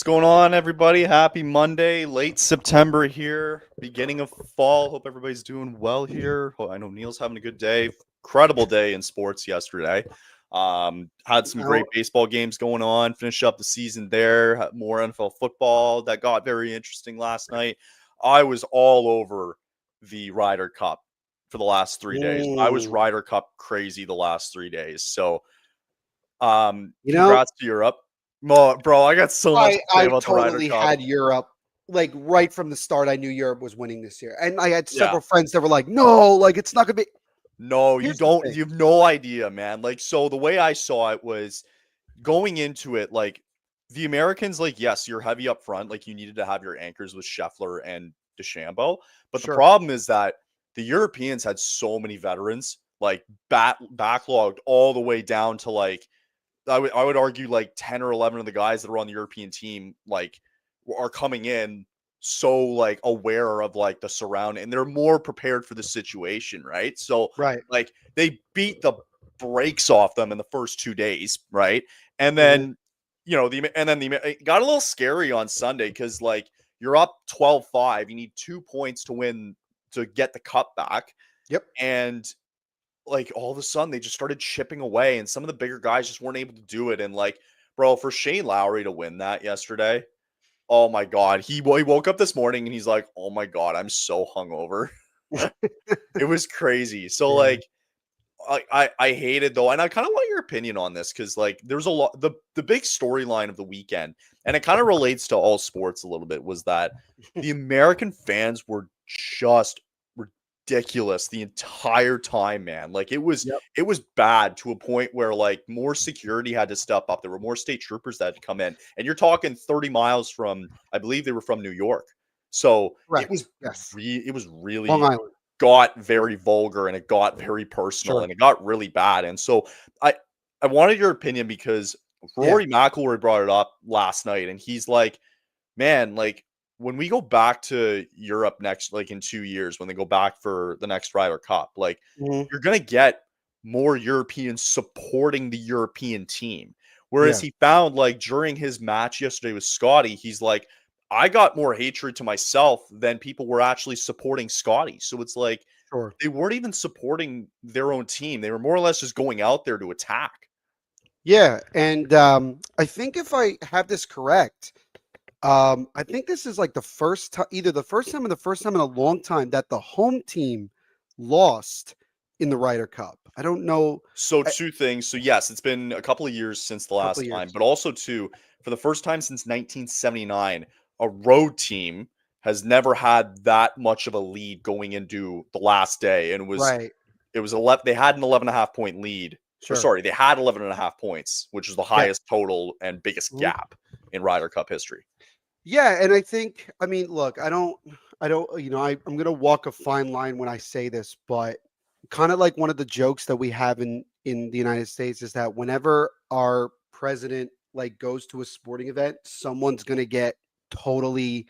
What's going on, everybody? Happy Monday, late September here, beginning of fall. Hope everybody's doing well here. I know Neil's having a good day. Incredible day in sports yesterday. Had some great baseball games going on. Finished up the season there. Had more NFL football that got very interesting last night. I was all over the Ryder Cup for the last 3 days. I was Ryder Cup crazy the last 3 days. So, congrats to Europe. Bro, I got so much to say about the Ryder totally Cup. had Europe, like right from the start. I knew Europe was winning this year, and I had several friends that were like, "No, like it's not gonna be." No, you don't. You have no idea, man. Like, so the way I saw it was going into it, like the Americans, like, yes, you're heavy up front. Like, you needed to have your anchors with Scheffler and DeChambeau. But the problem is that the Europeans had so many veterans, like backlogged all the way down to like I would argue like 10 or 11 of the guys that are on the European team like are coming in so like aware of like the surrounding and they're more prepared for the situation, right? So like they beat the brakes off them in the first 2 days, right? And then it got a little scary on Sunday because like you're up 12-5, you need 2 points to win to get the cup back. And like all of a sudden they just started chipping away and some of the bigger guys just weren't able to do it. And like, bro, for Shane Lowry to win that yesterday, oh my God, he woke up this morning and he's like, oh my God, I'm so hungover. It was crazy. So like, I hated though, and I kind of want your opinion on this because like there's a lot the big storyline of the weekend, and it kind of relates to all sports a little bit, was that the American fans were just ridiculous the entire time, man. Like it was bad to a point where like more security had to step up. There were more state troopers that had to come in, and you're talking 30 miles from, I believe they were from New York. So it was really Long Island. Got very vulgar and it got very personal and it got really bad. And so I wanted your opinion because Rory McIlroy brought it up last night and he's like, man, like when we go back to Europe next, like in 2 years, when they go back for the next Ryder Cup, like you're going to get more Europeans supporting the European team. Whereas he found like during his match yesterday with Scotty, he's like, I got more hatred to myself than people were actually supporting Scotty. So it's like they weren't even supporting their own team. They were more or less just going out there to attack. Yeah. And I think if I have this correct, I think this is like the first time, either the first time or the first time in a long time that the home team lost in the Ryder Cup. I don't know. So two things. So yes, it's been a couple of years since the last time, but also too, for the first time since 1979, a road team has never had that much of a lead going into the last day. And it was 11. They had an 11.5 point lead. Or sorry, they had 11.5 points, which is the highest total and biggest gap in Ryder Cup history. Yeah. And I think, I mean, look, I don't, I'm going to walk a fine line when I say this, but kind of like one of the jokes that we have in the United States is that whenever our president like goes to a sporting event, someone's going to get totally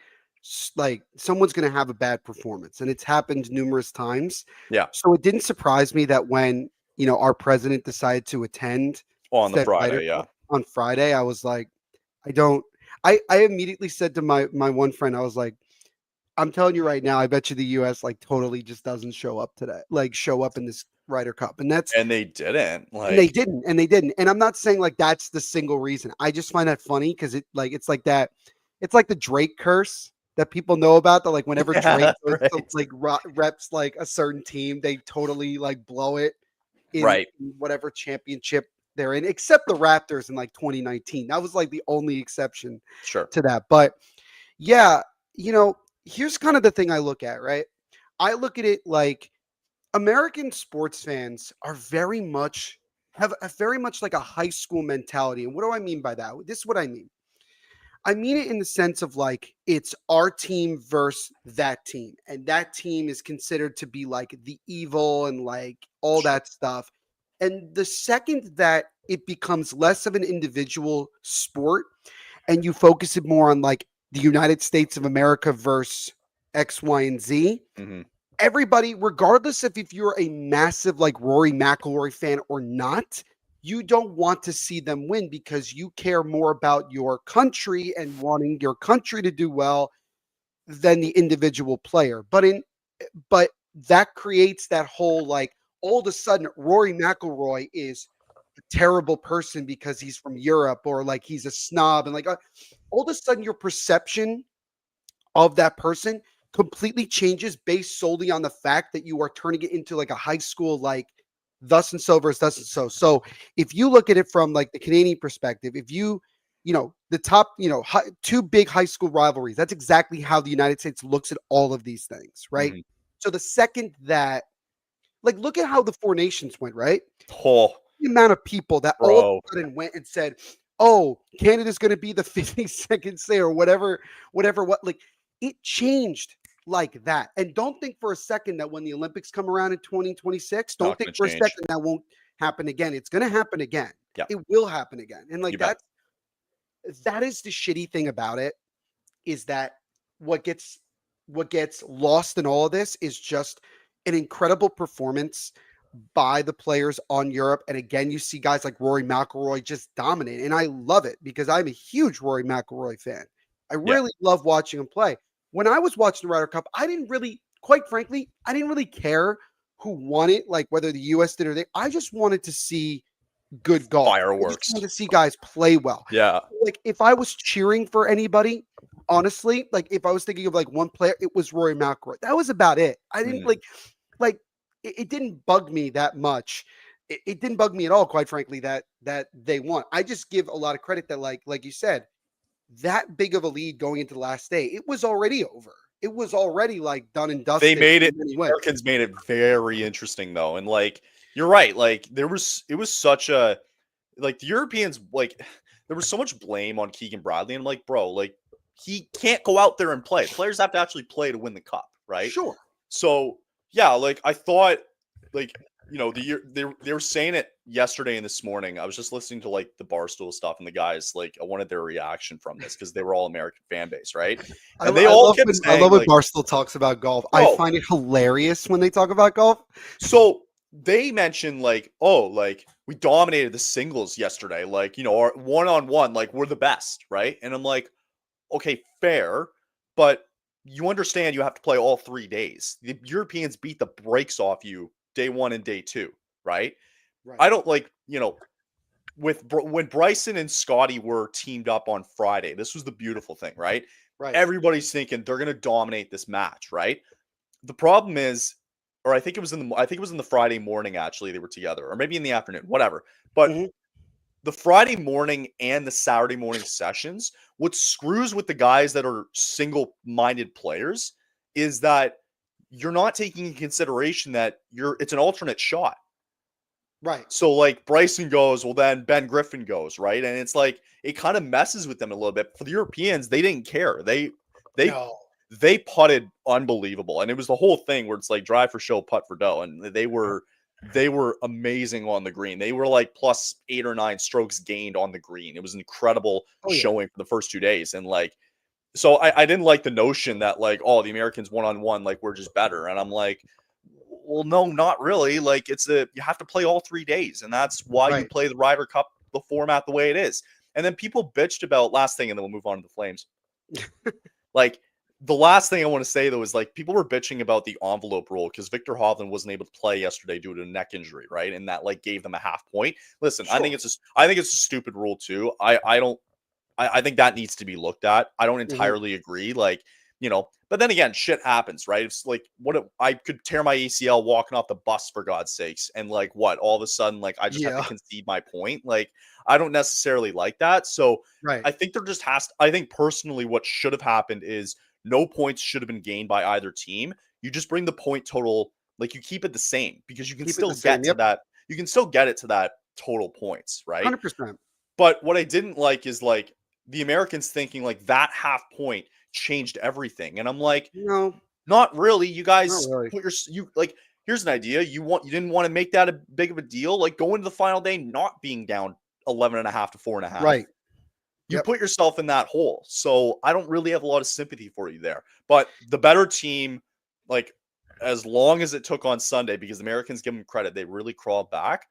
like someone's going to have a bad performance, and it's happened numerous times. So it didn't surprise me that when our president decided to attend on the Friday, on Friday, I was like, I immediately said to my one friend, I was like, I'm telling you right now, I bet you the US like totally just doesn't show up today, like show up in this Ryder Cup. And they didn't. And they didn't. And I'm not saying like that's the single reason. I just find that funny because it's like the Drake curse that people know about, that like whenever Drake like reps like a certain team, they totally like blow it in whatever championship they're in, except the Raptors in like 2019. That was like the only exception to that. But yeah, here's kind of the thing I look at, right? I look at it like American sports fans are very much like a high school mentality. And what do I mean by that? This is what I mean. I mean it in the sense of like, it's our team versus that team. And that team is considered to be like the evil and like all that stuff. And the second that it becomes less of an individual sport and you focus it more on like the United States of America versus X, Y, and Z, everybody, regardless of if you're a massive like Rory McIlroy fan or not, you don't want to see them win because you care more about your country and wanting your country to do well than the individual player. But that creates that whole like all of a sudden Rory McIlroy is a terrible person because he's from Europe or like he's a snob and like all of a sudden your perception of that person completely changes based solely on the fact that you are turning it into like a high school like thus and so versus thus and so. So if you look at it from like the Canadian perspective, if the top, two big high school rivalries, that's exactly how the United States looks at all of these things, right? Mhm. So the second that, like, look at how the Four Nations went, right? Oh, The amount of people that all of bro. a sudden went and said, "Oh, Canada's going to be the 52nd say or whatever." What like it changed like that. And don't think for a second that when the Olympics come around in 2026, don't Not think gonna for a change. second that won't happen again. It's going to happen again. Yeah, It will happen again. And like you bet. that is the shitty thing about it is that what gets what gets lost in all of this is just an incredible performance by the players on Europe. And again, you see guys like Rory McIlroy just dominate. And I love it because I'm a huge Rory McIlroy fan. I Yeah. really love watching him play. When I was watching the Ryder Cup, I didn't really, quite frankly, I didn't really care who won it, like whether the US did or they. I just wanted to see good golf. I just Fireworks. wanted to see guys play well. Yeah. Like if I was cheering for anybody, honestly, like if I was thinking of like one player, it was Rory McIlroy. That was about it. I didn't Mhm. like it didn't bug me that much. It didn't bug me at all, quite frankly, that they won. I just give a lot of credit that like you said, that big of a lead going into the last day, it was already over. It was already like done and They dusted made in it many ways. Americans made it very interesting though. And like you're right, like it was such a like the Europeans like there was so much blame on Keegan Bradley. And I'm like, bro, like he can't go out there and play. Players have to actually play to win the cup, right? Sure. So yeah, like I thought, like they were saying it yesterday and this morning. I was just listening to like the Barstool stuff and the guys like I wanted their reaction from this because they were all American fan base, right? And they all kept I love saying when like, Barstool talks about golf. I bro. find it hilarious when they talk about golf. So they mentioned like, oh, like we dominated the singles yesterday, like our one on one, like we're the best, right? And I'm like, okay, fair, but you understand you have to play all 3 days. The Europeans beat the brakes off you day one and day two, right? Right. I don't like, when Bryson and Scotty were teamed up on Friday, this was the beautiful thing, right? Right. Everybody's thinking they're going to dominate this match, right? The problem is, or I think it was in the Friday morning actually they were together, or maybe in the afternoon, whatever. But Mhm. the Friday morning and the Saturday morning sessions, what screws with the guys that are single-minded players is that you're not taking in consideration that it's an alternate shot. Right. So like Bryson goes, well then Ben Griffin goes, right? And it's like it kind of messes with them a little bit. For the Europeans, they didn't care. They No. they putted unbelievable. And it was the whole thing where it's like drive for show, putt for dough. And they were amazing on the green. They were like plus 8 or 9 strokes gained on the green. It was an incredible Oh yeah. showing for the first 2 days. And like so I didn't like the notion that like, oh, the Americans one on one, like we're just better. And I'm like, well, no, not really. Like you have to play all 3 days, and that's why you Right. play the Ryder Cup, the format the way it is. And then people bitched about last thing, and then we'll move on to the Flames. Like the last thing I want to say though is like people were bitching about the envelope rule because Victor Hovland wasn't able to play yesterday due to a neck injury, right? And that like gave them a half point. Listen, Sure. I think it's a stupid rule too. I think that needs to be looked at. I don't Mhm. entirely agree. Like, but then again, shit happens, right? It's like I could tear my ACL walking off the bus for God's sakes. And like what, all of a sudden, like I just have to Yeah. concede my point. Like, I don't necessarily like that. So Right. I think I think personally what should have happened is no points should have been gained by either team. You just bring the point total, like you keep it the same because you can Keep it still the same. get to Yep. that. You can still get it to that total points, right? 100%. But what I didn't like is like the Americans thinking like that half point changed everything. And I'm like, No, not really. You not guys really. you like here's an idea. You didn't want to make that a big of a deal. Like go into the final day not being down 11 and a half to 4.5. Right. You Yep. put yourself in that hole. So I don't really have a lot of sympathy for you there. But the better team, like as long as it took on Sunday, because Americans give them credit, they really crawled back.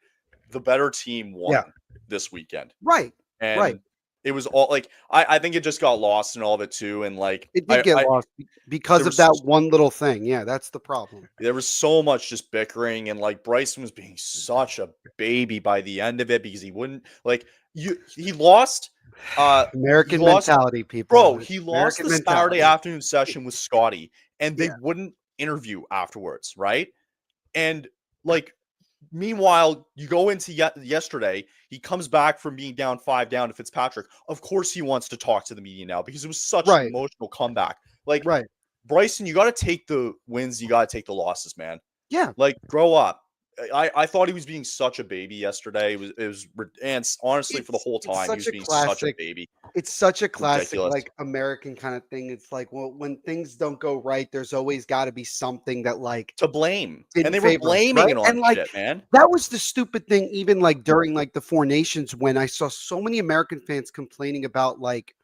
the better team won Yeah. this weekend. Right. Right. And it was all like I think it just got lost in all of it too. And like It did get I lost because there of that was one little thing. Yeah, that's the problem. there was so much just bickering, and like Bryson was being such a baby by the end of it because he wouldn't like he lost he American lost mentality, bro, people. he lost American the Saturday mentality. afternoon session with Scotty and they Yeah. wouldn't interview afterwards, right? And like meanwhile, you go into yesterday, he comes back from being down 5 down to Fitzpatrick. Of course he wants to talk to the media now because it was such an Right. emotional comeback. Like Right. Bryson, you got to take the wins, you got to take the losses, man. Yeah. Like grow up. I thought he was being such a baby yesterday. And honestly for the whole It's time he such was a being such a classic. baby. It's such a classic, Ridiculous. like, American kind of thing. It's like, well, when things don't go right, there's always got to be something that, like, To blame. And didn't they were favor us, blaming right? it on And, like, shit, man. that was the stupid thing, even, like, during, like, the Four Nations when I saw so many American fans complaining about, like,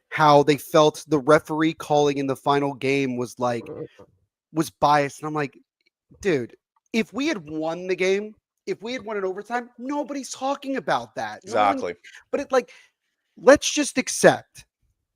how they felt the referee calling in the final game was, like, was biased. And I'm like, dude, if we had won the game, if we had won in overtime, nobody's talking about that. No one, Exactly. but it like, let's just accept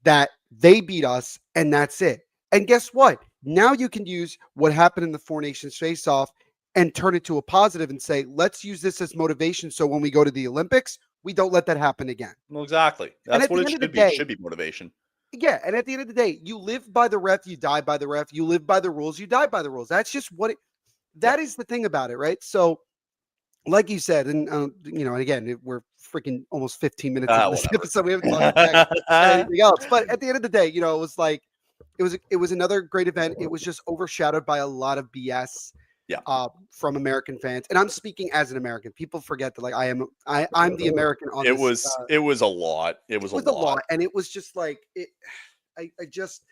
that they beat us and that's it. And guess what? Now you can use what happened in the Four Nations face off and turn it to a positive and say, let's use this as motivation. So when we go to the Olympics, we don't let that happen again. Well, exactly. And That's at what the it end of the should be. It day, should be motivation. yeah. And at the end of the day, you live by the ref, you die by the ref, you live by the rules, you die by the rules. That's just what it, Yeah. that is the thing about it, right? So, like you said, and and again, we're freaking almost 15 minutes into this Whatever. episode. We haven't talked about anything else. But at the end of the day, it was like it was another great event. It was just overshadowed by a lot of BS Yeah. from American fans. And I'm speaking as an American. People forget that like I'm the American on It this. was a lot. It was It a was a lot. lot, and it was just like it. I just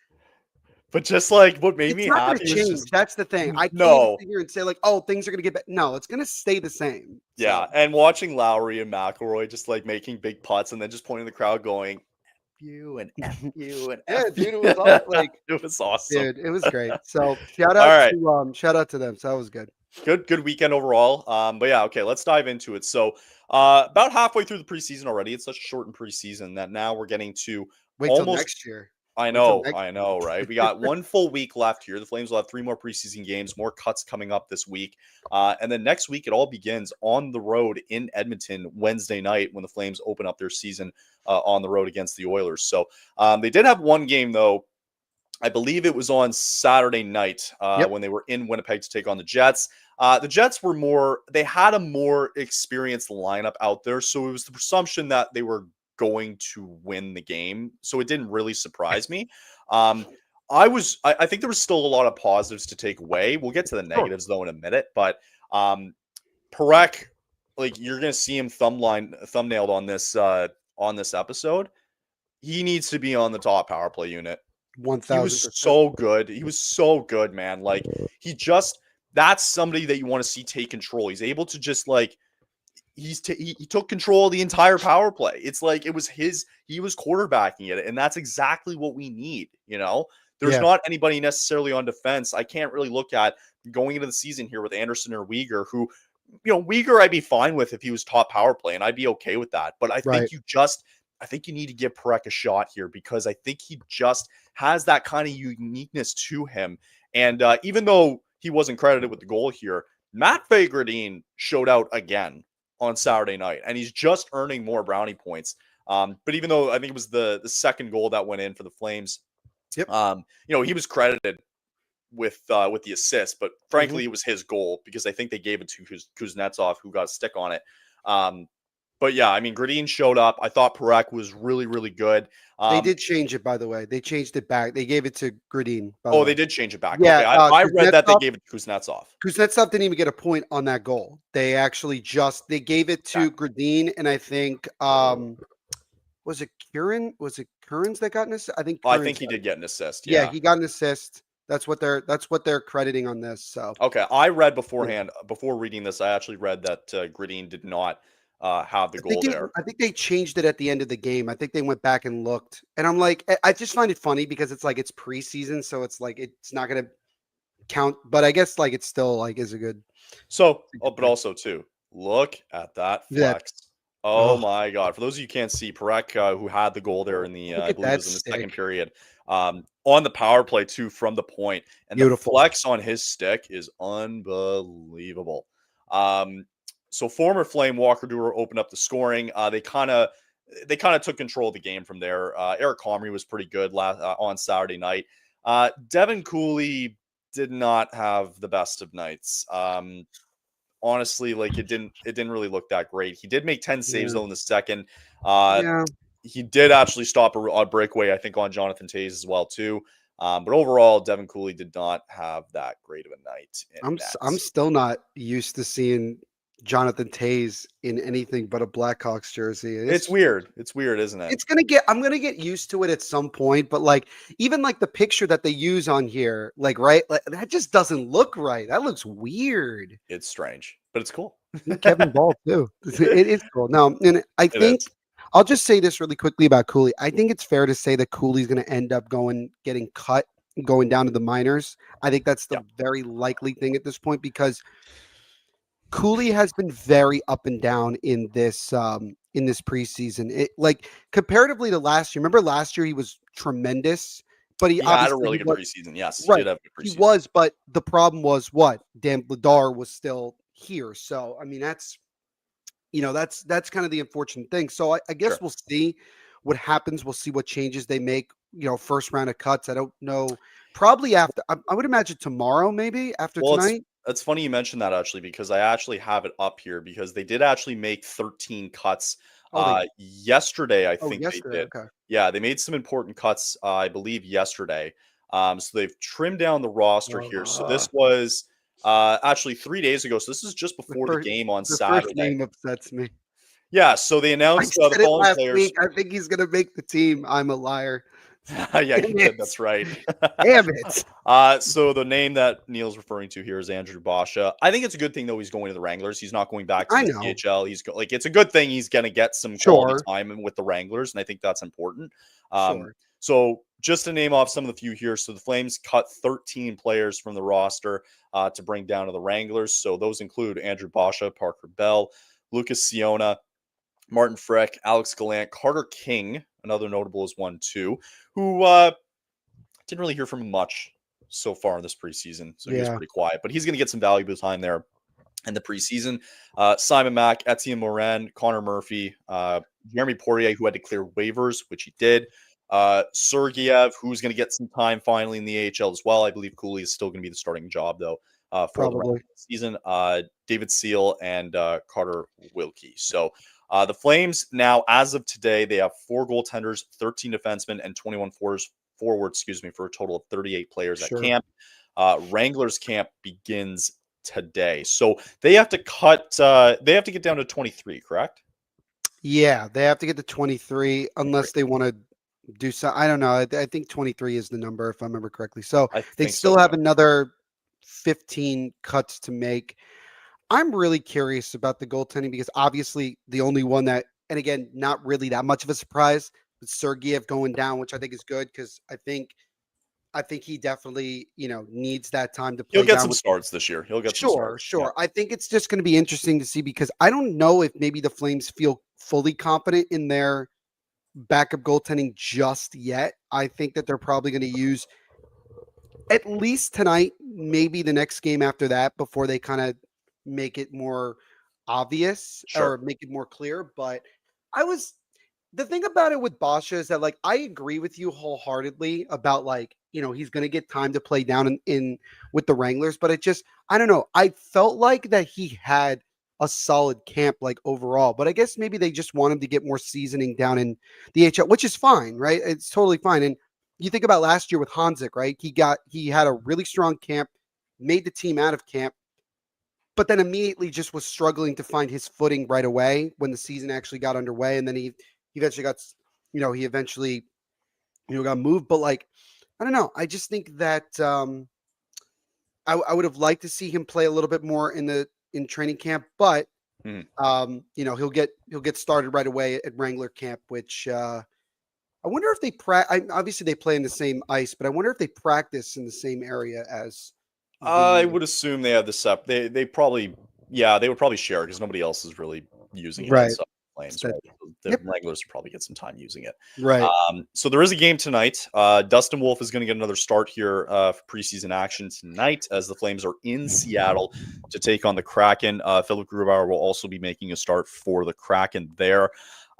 But just like what made it's me not going to happy was change. just That's the thing. I can't even no. sit here and say like, oh, things are going to get better. No, it's going to stay the same. Yeah. So And watching Lowry and McElroy just like making big putts and then just pointing the crowd going, F you and F you and yeah, F you. dude, it was all like, It was awesome. dude, it was great. So All right. shout out to them. So that was good. Good weekend overall. But yeah, okay, let's dive into it. So about halfway through the preseason already. It's such a shortened preseason that now we're getting to Wait till almost next year. I Wait till know, next I year. know, right? We got one full week left here. The Flames will have 3 more preseason games, more cuts coming up this week. And then next week, it all begins on the road in Edmonton Wednesday night when the Flames open up their season on the road against the Oilers. So they did have one game, though. I believe it was on Saturday night Yep. when they were in Winnipeg to take on the Jets. The Jets were they had a more experienced lineup out there. So it was the presumption that they were going to win the game. So it didn't really surprise me. I think there was still a lot of positives to take away. We'll get to the Sure. negatives though in a minute, but Parekh, like you're gonna see him thumbnailed on this episode. He needs to be on the top power play unit. He was 1000%. so good. He was so good, man. Like that's somebody that you want to see take control. He's able to just like he took control of the entire power play. It's like he was quarterbacking it, and that's exactly what we need. There's Yeah. not anybody necessarily on defense. I can't really look at going into the season here with Anderson or Uyghur, who, Uyghur I'd be fine with if he was top power play, and I'd be okay with that. But Right. I think you need to give Parekh a shot here because I think he just has that kind of uniqueness to him. And even though he wasn't credited with the goal here, Matt Fagradine showed out again on Saturday night, and he's just earning more brownie points. But even though I think it was the second goal that went in for the Flames, Yep. He was credited with the assist, but frankly, Mhm. it was his goal because I think they gave it to Kuznetsov, who got a stick on it. But yeah, I mean, Gradine showed up. I thought Parekh was really, really good. They did change it, by the way. They changed it back. They gave it to Gradine. By the Oh, way. they did change it back. Yeah. Okay, I read that they Kuznetsov gave it to Kuznetsov. Kuznetsov didn't even get a point on that goal. They actually they gave it to Gradine, and I think was it Kieran? Was it Kearns that got an assist? I think I Kearns think he got did get an assist. Yeah, Yeah. he got an assist. That's what they're crediting on this. So Okay, I read beforehand before reading this. I actually read that Gradine did not have the goal there. I think they changed it at the end of the game. I think they went back and looked, and I'm like, I just find it funny because it's like it's preseason, so it's like it's not gonna count. But I guess like it's still like is a good. So, but also too, Look at that That flex. Oh oh, my god. For those of you who can't see, Parekh, who had the goal there in the, look I at believe it that was in the second stick. period, on the power play too from the point, and the Beautiful. flex on his stick is unbelievable. Um, so former Flame Walker Duer opened up the scoring. They kind of took control of the game from there. Eric Comrie was pretty good on Saturday night. Devin Cooley did not have the best of nights. Honestly, like it didn't really look that great. He did make 10 saves Yeah. though in the second. Uh Yeah. he did actually stop a breakaway, I think, on Jonathan Taze as well too. But overall, Devin Cooley did not have that great of a night in I'm net. still not used to seeing Jonathan Taze in anything but a Blackhawks jersey. It's weird. It's weird, isn't it? It's gonna get I'm gonna get used to it at some point, but like even like the picture that they use on here, like right, like that just doesn't look right. That looks weird. It's strange, but it's cool. Kevin Ball too. It is cool. Now, and I It think is. I'll just say this really quickly about Cooley. I think it's fair to say that Cooley's going to end up getting cut, going down to the minors. I think that's the Yeah. very likely thing at this point because Cooley has been very up and down in this preseason. It like comparatively to last year. Remember last year he was tremendous, but he He had a obviously really he good was preseason. Yes, he right. did have a good He preseason. was, but the problem was what? Dan Bladar was still here. So I mean that's kind of the unfortunate thing. So I guess Sure. we'll see what happens. We'll see what changes they make. First round of cuts. I don't know. Probably after. I would imagine tomorrow, maybe after Well, it's tonight. it's funny you mentioned that actually because I actually have it up here because they did actually make 13 cuts Oh, they. yesterday, I Oh, think they yesterday. did. Okay. Yeah, they made some important cuts, I believe yesterday. So they've trimmed down the roster here. So Uh, this was actually 3 days ago. So this is just the before the first game on the first Saturday. name upsets me. Yeah, so they I announced the said it following last players. week. I think he's gonna make the team. I'm a liar. Yeah, Damn you did. it. That's right. Damn it. So the name that Neil's referring to here is Andrew Basha. I think it's a good thing though. He's going to the Wranglers. He's not going back to I the know. CHL. Like it's a good thing. He's going to get some quality Sure. time with the Wranglers, and I think that's important. Um, Sure. so just to name off some of the few here. So the Flames cut 13 players from the roster to bring down to the Wranglers. So those include Andrew Basha, Parker Bell, Lucas Siona, Martin Frick, Alex Gallant, Carter King. Another notable is one too, who didn't really hear from him much so far in this preseason, so he was Yeah. pretty quiet. But he's going to get some valuable time there in the preseason. Simon Mack, Etienne Morin, Connor Murphy, Jeremy Poirier, who had to clear waivers, which he did. Sergeyev, who's going to get some time finally in the AHL as well. I believe Cooley is still going to be the starting job, though, for the rest Probably. of the season. David Seal and Carter Wilkie. So the Flames now, as of today, they have 4 goaltenders, 13 defensemen, and 21 forwards, for a total of 38 players at Sure. camp. Wranglers camp begins today. So they have to cut. They have to get down to 23, correct? Yeah, they have to get to 23 23. unless they want to do so. I don't know. I think 23 is the number if I remember correctly. So I they think so still have too. another 15 cuts to make. I'm really curious about the goaltending because obviously the only one that, and again, not really that much of a surprise, but Sergeyev going down, which I think is good because I think he definitely needs that time to He'll play get down some with. starts this year. He'll get some Sure, starts. Yeah, sure. I think it's just going to be interesting to see because I don't know if maybe the Flames feel fully confident in their backup goaltending just yet. I think that they're probably going to use at least tonight, maybe the next game after that before they kind of make it more obvious sure, or make it more clear. But I was the thing about it with Basha is that like I agree with you wholeheartedly about like he's going to get time to play down in with the Wranglers, but it just I don't know. I felt like that he had a solid camp like overall, but I guess maybe they just want him to get more seasoning down in the HL, which is fine, right? It's totally fine. And you think about last year with Hanzik, right? He had a really strong camp, made the team out of camp, but then immediately just was struggling to find his footing right away when the season actually got underway, and then he eventually got he eventually got moved. But like I don't know, I just think that I would have liked to see him play a little bit more in training camp, but Mhm. he'll get started right away at Wrangler camp, which I wonder if they obviously they play in the same ice, but I wonder if they practice in the same area as I the would assume they have the sep. They probably Yeah, they would probably share because nobody else is really using it Right. outside the Flames, That- right? The Yep. regulars would probably get some time using it. Right. So there is a game tonight. Dustin Wolf is going to get another start here for preseason action tonight as the Flames are in Seattle to take on the Kraken. Philip Grubauer will also be making a start for the Kraken there.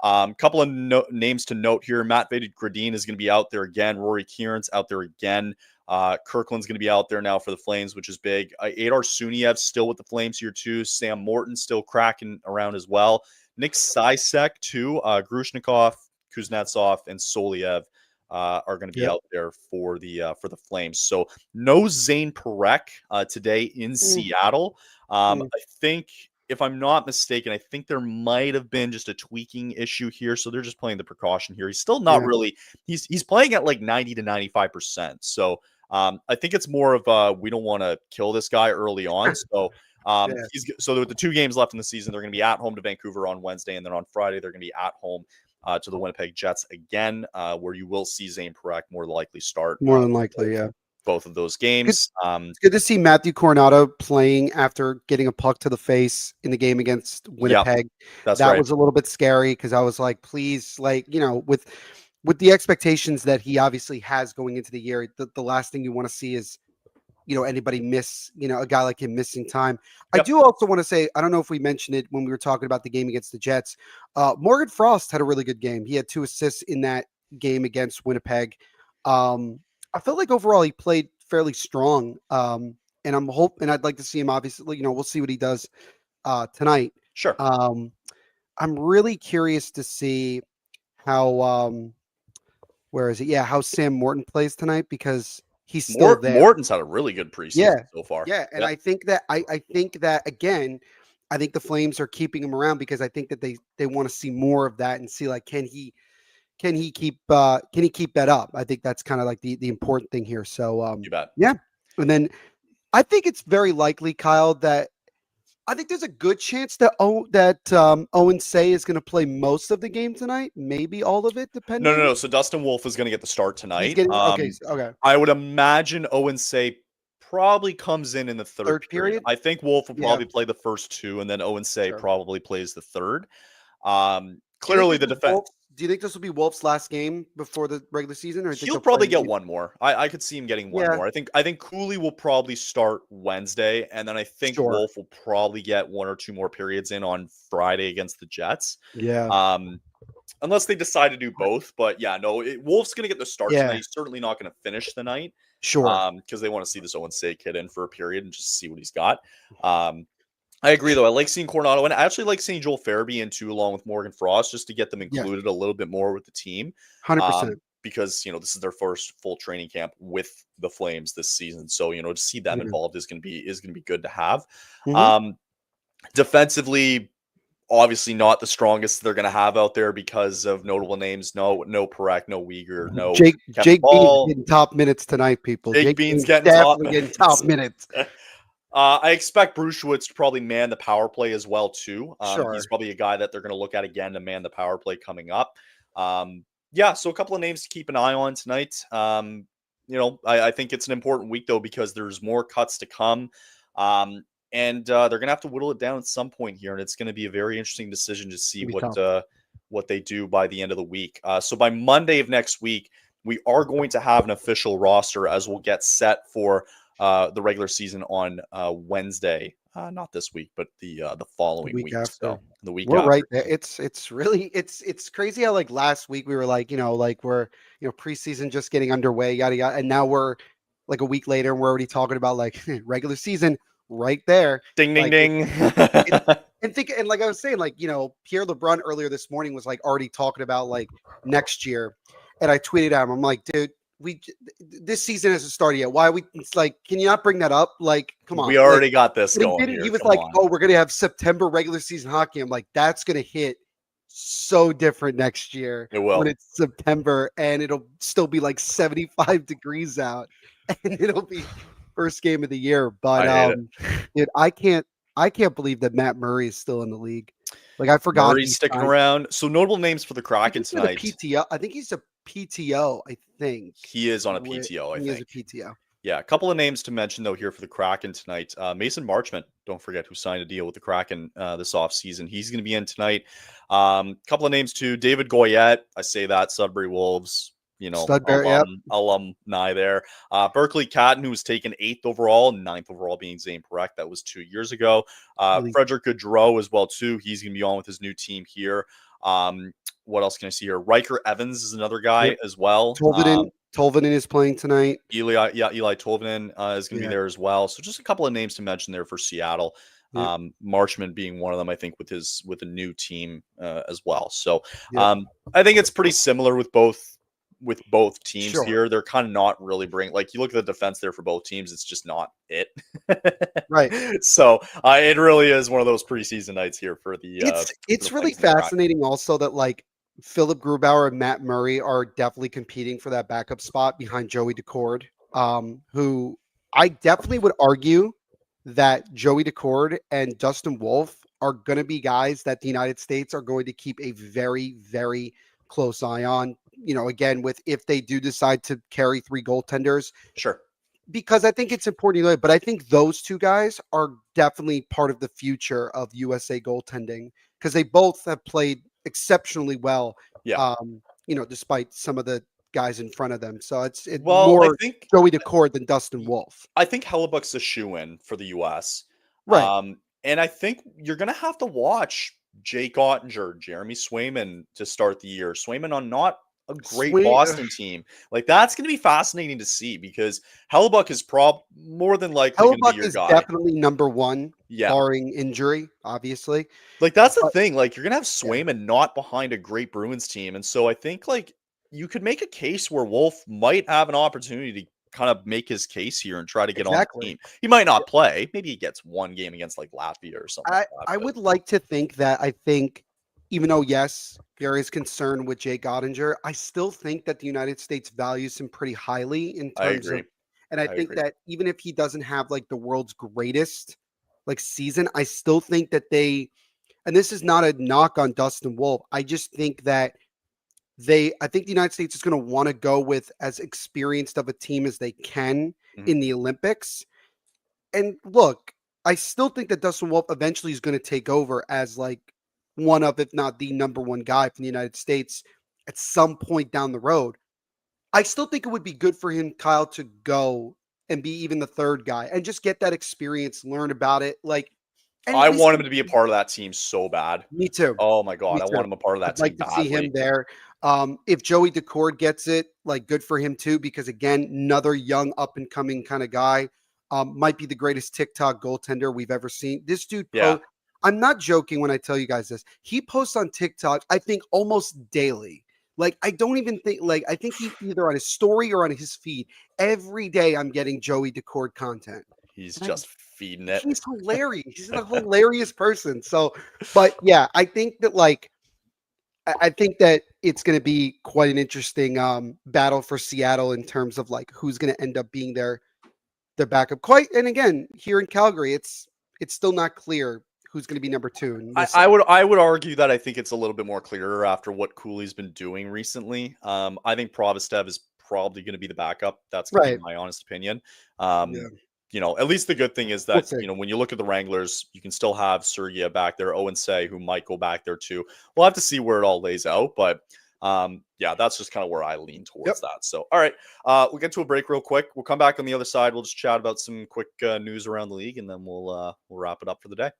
Couple of names to note here. Matt Gradin is going to be out there again. Rory Kieran's out there again. Kirkland's going to be out there now for the Flames, which is big. Adar Suniev still with the Flames here too. Sam Morton still cracking around as well. Nick Sisek too. Grushnikov, Kuznetsov, and Soliev are going to be Yep. out there for the Flames. So no Zane Parekh today in Seattle. I think, if I'm not mistaken, I think there might have been just a tweaking issue here. So they're just playing the precaution here. He's still not really. He's playing at like 90 to 95%. So I think it's more of we don't want to kill this guy early on. So so with the 2 games left in the season, they're going to be at home to Vancouver on Wednesday, and then on Friday they're going to be at home to the Winnipeg Jets again, where you will see Zane Parekh more likely start. More than likely, yeah. Both of those games. It's good to see Matthew Coronado playing after getting a puck to the face in the game against Winnipeg. That's that right. was a little bit scary because I was like, please, like, with the expectations that he obviously has going into the year, the last thing you want to see is, anybody miss, a guy like him missing time. I do also want to say, I don't know if we mentioned it when we were talking about the game against the Jets. Morgan Frost had a really good game. He had 2 assists in that game against Winnipeg. I felt like overall he played fairly strong. And I'd like to see him, obviously, we'll see what he does tonight. Sure. I'm really curious to see how, where is it? Yeah, how Sam Morton plays tonight because he's still there. Morton's had a really good preseason so far. Yeah, and I think that I think that again, I think the Flames are keeping him around because I think that they want to see more of that and see like can he keep that up? I think that's kind of like the important thing here. So you bet. Yeah. And then I think it's very likely, Kyle, that I think there's a good chance that Owen Say is going to play most of the game tonight, maybe all of it, depending. No. So Dustin Wolf is going to get the start tonight. Okay. I would imagine Owen Say probably comes in the third period. I think Wolf will probably play the first 2, and then Owen Say probably plays the third. Clearly, the defense. Do you think this will be Wolf's last game before the regular season, or he'll probably get one more? I could see him getting one more. I think Cooley will probably start Wednesday, and then I think Wolf will probably get 1 or 2 more periods in on Friday against the Jets. Yeah. Unless they decide to do both, but Wolf's going to get the start tonight. He's certainly not going to finish the night. Sure. Because they want to see this Owen Say kid in for a period and just see what he's got. I agree, though. I like seeing Coronado, and I actually like seeing Joel Farabee in too, along with Morgan Frost, just to get them included a little bit more with the team. 100%. Because this is their first full training camp with the Flames this season, so to see them involved is going to be good to have. Defensively, obviously not the strongest they're going to have out there because of notable names. No Parekh, no Uyghur, no Jake Ball. Bean's getting top minutes tonight, people. Jake Bean's getting top minutes. I expect Bruchewitz to probably man the power play as well too. He's probably a guy that they're going to look at again to man the power play coming up. So a couple of names to keep an eye on tonight. I think it's an important week though because there's more cuts to come. And they're going to have to whittle it down at some point here, and it's going to be a very interesting decision to see what they do by the end of the week. So by Monday of next week, we are going to have an official roster as we'll get set for the regular season on Wednesday. Not this week, but the following week. After. So the week we're after. Right there. It's really crazy how like last week we were like, we're preseason just getting underway, yada yada, and now we're like a week later and we're already talking about like regular season right there. Ding ding like, ding. And like I was saying, like, Pierre LeBrun earlier this morning was like already talking about like next year. And I tweeted at him, I'm like, dude, this season hasn't started yet. Why it's like, can you not bring that up? Like, come on. We already got this going here. He was like, oh, we're going to have September regular season hockey. I'm like, that's going to hit so different next year. It will. When it's September and it'll still be like 75 degrees out and it'll be first game of the year. But dude, I can't believe that Matt Murray is still in the league. Like I forgot Murray's sticking around. So notable names for the Kraken tonight. PTO. I think he's a PTO. I think he is on a PTO. I think he is a PTO. Yeah, a couple of names to mention, though, here for the Kraken tonight. Mason Marchment, don't forget, who signed a deal with the Kraken this offseason. He's going to be in tonight. Couple of names, too. David Goyette. I say that. Sudbury Wolves, Studberry, yep. alumni there. Berkeley Catton, who was taken 8th overall, 9th overall being Zane Parekh. That was 2 years ago. Frederick Gaudreau as well, too. He's going to be on with his new team here. What else can I see here? Riker Evans is another guy as well. Tolvanen is playing tonight. Eli Tolvanen is going to be there as well. So just a couple of names to mention there for Seattle. Marchment being one of them, I think, with a new team as well. So I think it's pretty similar with both teams here. They're kind of not really like, you look at the defense there for both teams, it's just not it. Right. So it really is one of those preseason nights here for the. It's really fascinating also that like Philip Grubauer and Matt Murray are definitely competing for that backup spot behind Joey Decord, who I definitely would argue that Joey Decord and Dustin Wolf are going to be guys that the United States are going to keep a very, very close eye on. Again, if they do decide to carry 3 goaltenders. Sure. Because I think it's important, but I think those 2 guys are definitely part of the future of USA goaltending because they both have played exceptionally well. Yeah. Despite some of the guys in front of them. So it's more I think Joey Decord than Dustin Wolf. I think Hellebuck's a shoe-in for the US. Right. And I think you're going to have to watch Jake Ottinger, Jeremy Swayman to start the year. Swayman on not a great Boston team. Like, that's going to be fascinating to see because Hellebuck is more than likely going to be your guy. Hellebuck is definitely number 1, barring injury, obviously. Like, that's the thing. Like, you're going to have Swayman not behind a great Bruins team. And so I think, like, you could make a case where Wolf might have an opportunity to kind of make his case here and try to get on the team. He might not play. Maybe he gets one game against like Latvia or something. I would like to think that even though, yes, there is concern with Jake Ottinger, I still think that the United States values him pretty highly in terms of, and I think that even if he doesn't have like the world's greatest like season, I still think that and this is not a knock on Dustin Wolf. I just think that I think the United States is going to want to go with as experienced of a team as they can in the Olympics. And look, I still think that Dustin Wolf eventually is going to take over as like one of, if not the number 1 guy from the United States at some point down the road. I still think it would be good for him, Kyle, to go and be even the 3rd guy and just get that experience, learn about it. Like, I want him to be a part of that team so bad. Me too. Oh my God. I want him a part of that team. I'd like to see him there. If Joey Decord gets it, like, good for him too, because again, another young up and coming kind of guy, might be the greatest TikTok goaltender we've ever seen. This dude, I'm not joking when I tell you guys this. He posts on TikTok, I think almost daily. Like, I don't even think, like, I think he's either on his story or on his feed. Every day I'm getting Joey Decord content. He's just feeding it. He's hilarious. He's a hilarious person. So, but yeah, I think that it's going to be quite an interesting battle for Seattle in terms of like who's going to end up being their backup. And again, here in Calgary, it's still not clear who's going to be number 2. I would argue that I think it's a little bit more clearer after what Cooley's been doing recently. I think Provistev is probably going to be the backup. That's going to be my honest opinion. At least the good thing is that, when you look at the Wranglers, you can still have Sergei back there, Owen Say, who might go back there too. We'll have to see where it all lays out. But that's just kind of where I lean towards that. So, all right, we'll get to a break real quick. We'll come back on the other side. We'll just chat about some quick news around the league, and then we'll wrap it up for the day.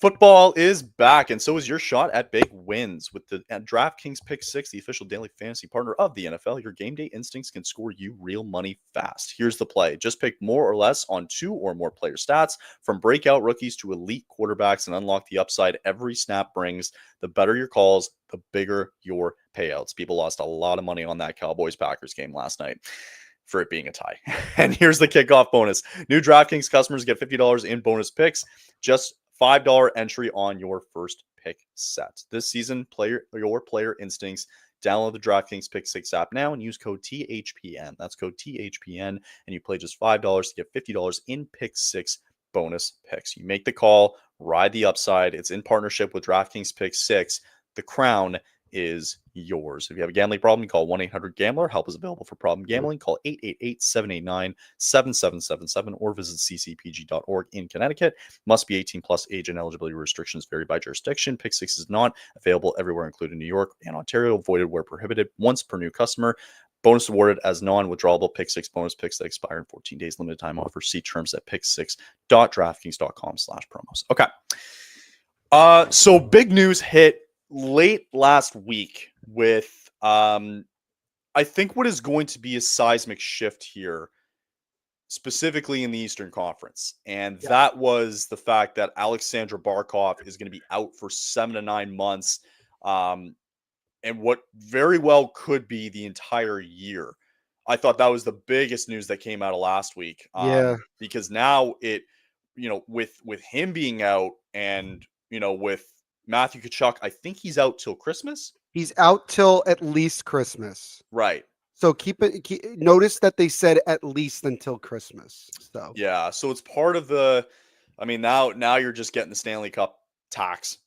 Football is back, and so is your shot at big wins. With the DraftKings Pick 6, the official daily fantasy partner of the NFL, your game day instincts can score you real money fast. Here's the play. Just pick more or less on 2 or more player stats, from breakout rookies to elite quarterbacks, and unlock the upside every snap brings. The better your calls, the bigger your payouts. People lost a lot of money on that Cowboys-Packers game last night for it being a tie. And here's the kickoff bonus. New DraftKings customers get $50 in bonus picks. Just $5 entry on your first pick set. This season, your player instincts. Download the DraftKings Pick 6 app now and use code THPN. That's code THPN, and you play just $5 to get $50 in Pick 6 bonus picks. You make the call, ride the upside. It's in partnership with DraftKings Pick 6. The crown is yours. If you have a gambling problem, call 1-800-GAMBLER. Help is available for problem gambling. Call 888-789-7777 or visit ccpg.org in Connecticut. Must be 18 plus, age and eligibility restrictions vary by jurisdiction. Pick Six is not available everywhere, including New York and Ontario. Voided where prohibited. Once per new customer. Bonus awarded as non-withdrawable Pick Six bonus picks that expire in 14 days. Limited time offer. See terms at picksix.draftkings.com/promos. Okay. So big news hit late last week with I think what is going to be a seismic shift here, specifically in the Eastern Conference. And that was the fact that Alexander Barkov is going to be out for 7 to 9 months. And what very well could be the entire year. I thought that was the biggest news that came out of last week. Because now it, with him being out and, with Matthew Tkachuk, I think he's out till Christmas. He's out till at least Christmas. Right. So notice that they said at least until Christmas. So yeah. So it's part of now you're just getting the Stanley Cup tax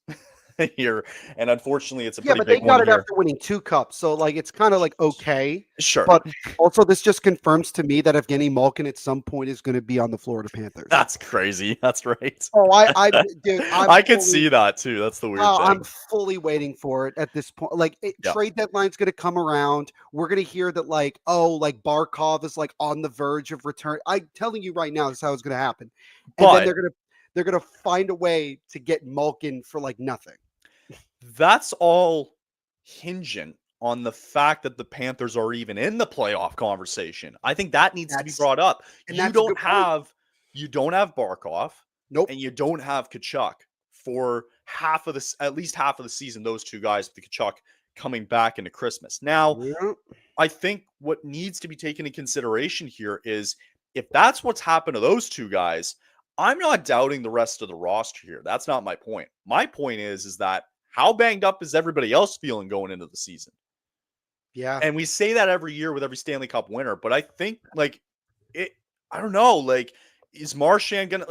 here, and unfortunately it's a pretty big one. But they got it after winning 2 cups, so it's kind of okay. Sure, but also this just confirms to me that Evgeny Malkin at some point is going to be on the Florida Panthers. That's crazy. That's right. Oh, I can see that too. That's the weird thing. I'm fully waiting for it at this point. Trade deadline's going to come around. We're going to hear that Barkov is on the verge of return. I'm telling you right now, this is how it's going to happen. And then they're going to find a way to get Malkin for nothing. That's all hinging on the fact that the Panthers are even in the playoff conversation. I think that needs to be brought up. You don't have Barkov. Nope. And you don't have Tkachuk for at least half of the season. Those two guys with the Tkachuk coming back into Christmas. Now, I think what needs to be taken into consideration here is if that's what's happened to those two guys, I'm not doubting the rest of the roster here. That's not my point. My point is that how banged up is everybody else feeling going into the season? Yeah. And we say that every year with every Stanley Cup winner, but I think I don't know, is Marchand gonna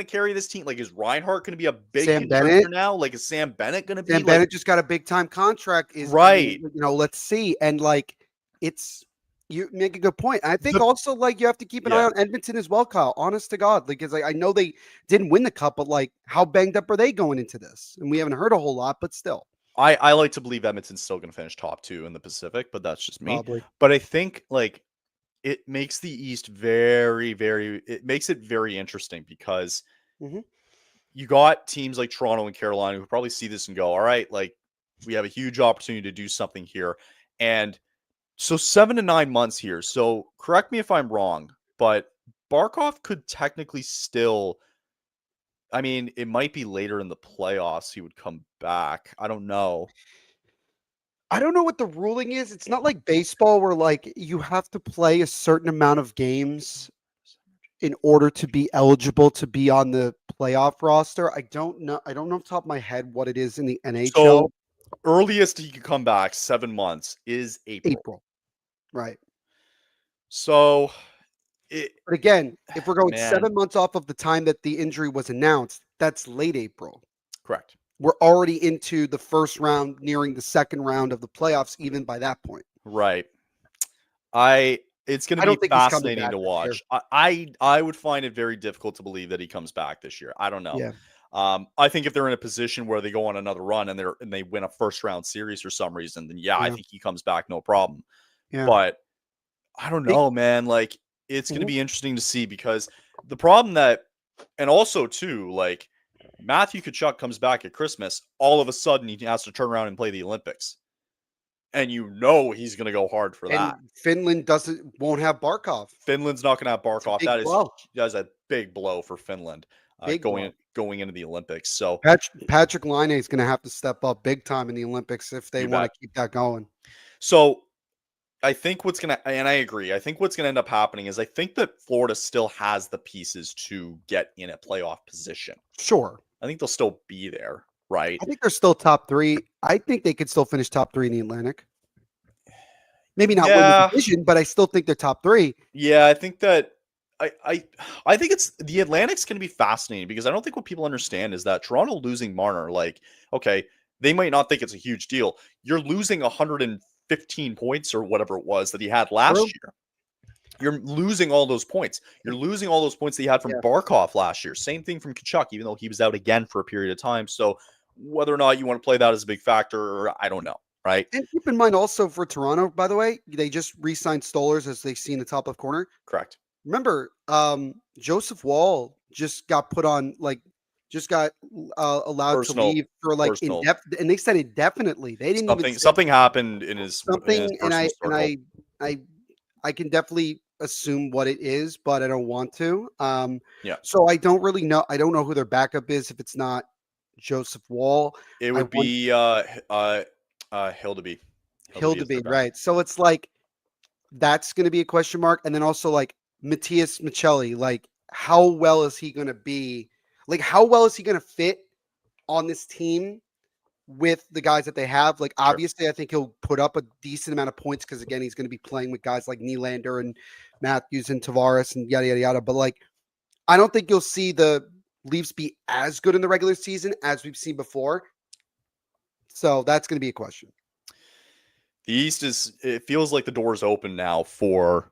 carry this team? Is Reinhart gonna be a big contributor now? Is Sam Bennett gonna be? Sam Bennett just got a big time contract. Right. Let's see. And you make a good point. I think also you have to keep an eye on Edmonton as well, Kyle. Honest to God, because I know they didn't win the cup, but how banged up are they going into this? And we haven't heard a whole lot, but still. I like to believe Edmonton's still going to finish top 2 in the Pacific, but that's just me. Probably. But I think it makes the East very, very. It makes it very interesting because you got teams like Toronto and Carolina who probably see this and go, all right, we have a huge opportunity to do something here, and. So 7 to 9 months here. So correct me if I'm wrong, but Barkov could technically still, it might be later in the playoffs he would come back. I don't know. I don't know what the ruling is. It's not like baseball where you have to play a certain amount of games in order to be eligible to be on the playoff roster. I don't know off the top of my head what it is in the NHL. So earliest he could come back 7 months is April. Right. So, but again, if we're going 7 months off of the time that the injury was announced, that's late April. Correct. We're already into the first round, nearing the second round of the playoffs, even by that point. Right. It's going to be fascinating to watch. I would find it very difficult to believe that he comes back this year. I don't know. Yeah. I think if they're in a position where they go on another run and they win a first round series for some reason, then I think he comes back no problem. Yeah. But I don't know, man. It's going to be interesting to see because the problem and also too, Matthew Tkachuk comes back at Christmas, all of a sudden he has to turn around and play the Olympics. And he's going to go hard for that. Finland won't have Barkov. Finland's not going to have Barkov. That is a big blow for Finland. Going into the Olympics. So Patrick Laine is going to have to step up big time in the Olympics if they want to keep that going. So I think and I agree, I think what's going to end up happening is I think that Florida still has the pieces to get in a playoff position. Sure. I think they'll still be there, right? I think they're still top 3. I think they could still finish top 3 in the Atlantic. Maybe not win the division, but I still think they're top 3. Yeah, I think that I think the Atlantic's going to be fascinating because I don't think what people understand is that Toronto losing Marner, okay, they might not think it's a huge deal. You're losing 115 points or whatever it was that he had last year. You're losing all those points. You're losing all those points that you had from Barkov last year. Same thing from Tkachuk, even though he was out again for a period of time. So whether or not you want to play that as a big factor, I don't know, right? And keep in mind also for Toronto, by the way, they just re-signed Stollers as they see in the top left corner. Correct. Remember, Joseph Wall just got put on allowed to leave for like indefinite, and they said indefinitely. They didn't even something happened in his something, and I can definitely assume what it is, but I don't want to. Yeah. So I don't really know. I don't know who their backup is if it's not Joseph Wall. It would be Hildeby. Hildeby, right? So it's like that's going to be a question mark, and then also like Matthias Michelli, like how well is he going to be? Like how well is he going to fit on this team with the guys that they have? Like obviously, I think he'll put up a decent amount of points because again, he's going to be playing with guys like Nylander and Matthews and Tavares and yada yada yada. But like, I don't think you'll see the Leafs be as good in the regular season as we've seen before. So that's going to be a question. The East it feels like the door is open now for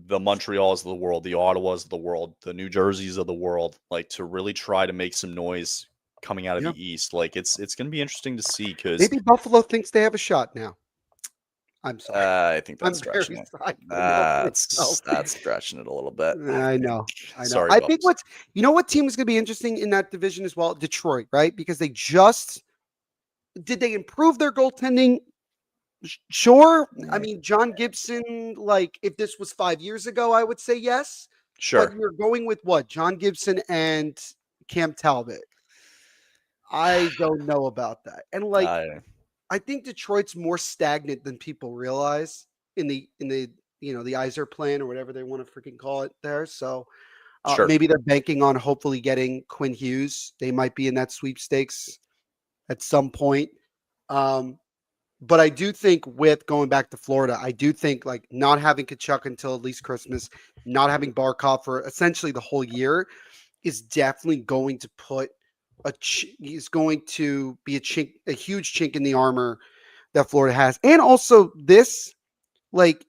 the Montreals of the world, the Ottawas of the world, the New Jerseys of the world, like to really try to make some noise coming out of the East. Like it's going to be interesting to see because maybe Buffalo thinks they have a shot now. I'm sorry. I think that's stretching it. That's stretching it a little bit. I know. Sorry, I think what team is going to be interesting in that division as well? Detroit, right? Because did they improve their goaltending? Sure. I mean, John Gibson, like if this was 5 years ago, I would say yes. Sure. But you're going with what? John Gibson and Cam Talbot. I don't know about that. And like I think Detroit's more stagnant than people realize in the the Yzer plan or whatever they want to freaking call it there. So maybe they're banking on hopefully getting Quinn Hughes. They might be in that sweepstakes at some point. But I do think with going back to Florida, I do think like not having Tkachuk until at least Christmas, not having Barkov for essentially the whole year is definitely going to put he's going to be a huge chink in the armor that Florida has. And also this, like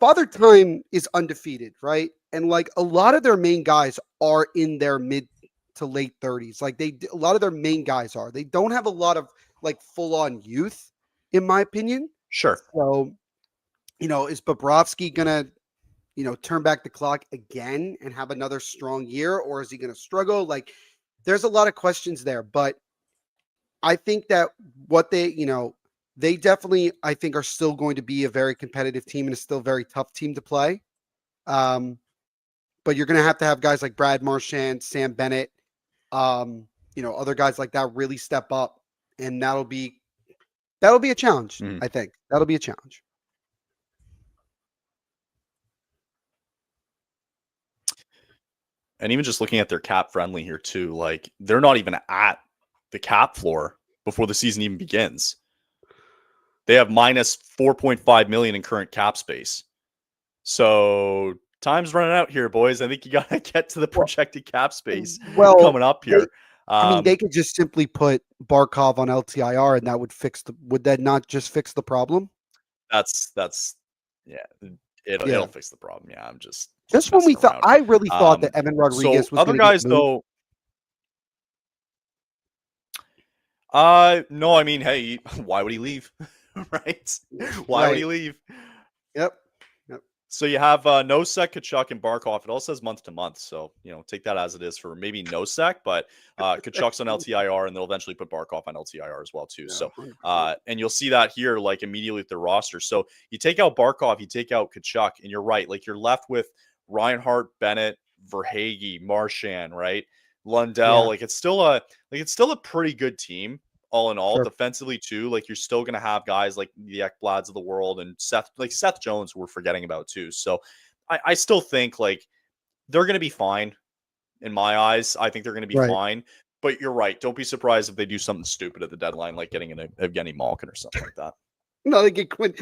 Father Time is undefeated, right? And like a lot of their main guys are in their mid to late 30s. Like a lot of their main guys are. They don't have a lot of like full on youth, in my opinion. Sure. So, is Bobrovsky gonna, turn back the clock again and have another strong year, or is he gonna struggle? Like, there's a lot of questions there, but I think that what they definitely, I think, are still going to be a very competitive team and a still very tough team to play. But you're going to have guys like Brad Marchand, Sam Bennett, other guys like that really step up, and that'll be a challenge. I think that'll be a challenge. And even just looking at their cap friendly here too, like they're not even at the cap floor before the season even begins. They have minus 4.5 million in current cap space. So time's running out here, boys. I think you got to get to the projected cap space coming up here. They could just simply put Barkov on LTIR and that would that not just fix the problem? It'll fix the problem. Yeah, I'm just when we thought, I really thought that Evan Rodriguez was other guys though. No, I mean, hey, why would he leave? Right? Why would he leave? Yep. So you have Nosek, Tkachuk, and Barkov. It all says month to month, so take that as it is for maybe Nosek, but Tkachuk's on LTIR, and they'll eventually put Barkov on LTIR as well too. Yeah, so and you'll see that here like immediately with the roster. So you take out Barkov, you take out Tkachuk, and you're right, like you're left with Reinhart, Bennett, Verhaeghe, Marchand, right? Lundell. Like it's still a pretty good team. All in all, defensively too, like you're still going to have guys like the Ekblads of the world and Seth Jones, who we're forgetting about too. So I still think like they're going to be fine in my eyes. I think they're going to be fine, but you're right. Don't be surprised if they do something stupid at the deadline, like getting an Evgeny Malkin or something like that. No, they get Quinn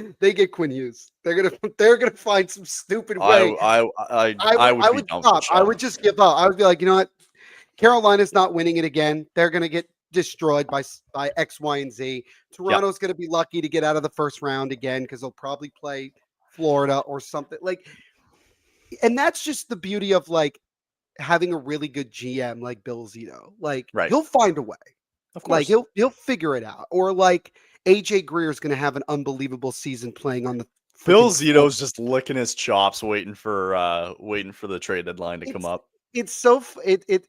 Hughes. They're gonna find some stupid way. I would stop. I would just give up. I would be like, you know what? Carolina's not winning it again. They're gonna get destroyed by X, Y, and Z. Toronto's going to be lucky to get out of the first round again because they'll probably play Florida or something like. And that's just the beauty of like having a really good GM like Bill Zito. Like he'll find a way. Of course. Like he'll figure it out. Or like AJ Greer is going to have an unbelievable season playing on the. Bill Zito's just licking his chops, waiting for the trade deadline to come up. It's so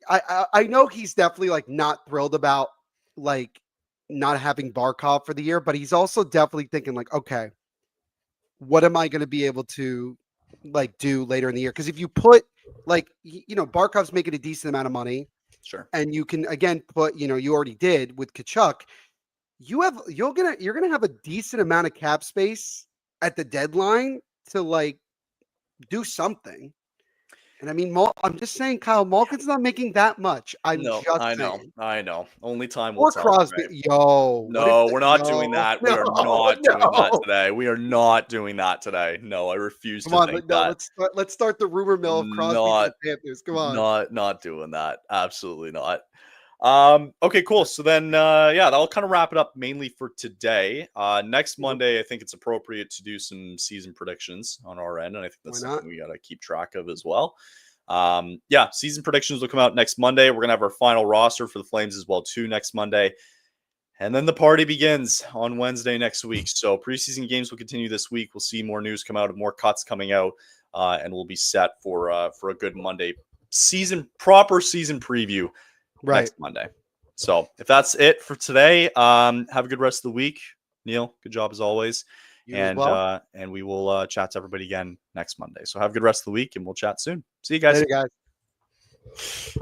I know he's definitely like not thrilled about like not having Barkov for the year, but he's also definitely thinking like, okay, what am I going to be able to like do later in the year? Because if you put like Barkov's making a decent amount of money, sure, and you can again put you already did with Kachuk, you're gonna have a decent amount of cap space at the deadline to like do something. And I mean, I'm just saying, Kyle Malkin's not making that much. I know. Only time will tell. Crosby, right? Yo, no, we're not doing that. We are not doing that today. We are not doing that today. No, I refuse to think that. Let's start the rumor mill of Crosby to the Panthers. Come on, not doing that. Absolutely not. Okay, cool. So then, that'll kind of wrap it up mainly for today. Next Monday, I think it's appropriate to do some season predictions on our end. And I think that's something we got to keep track of as well. Season predictions will come out next Monday. We're going to have our final roster for the Flames as well, too, next Monday. And then the party begins on Wednesday next week. So preseason games will continue this week. We'll see more news come out, more cuts coming out, and we'll be set for a good Monday proper season preview. Next Monday. So if that's it for today, have a good rest of the week. Neil, good job as always. And we will chat to everybody again next Monday. So have a good rest of the week and we'll chat soon. See you guys. Later, guys.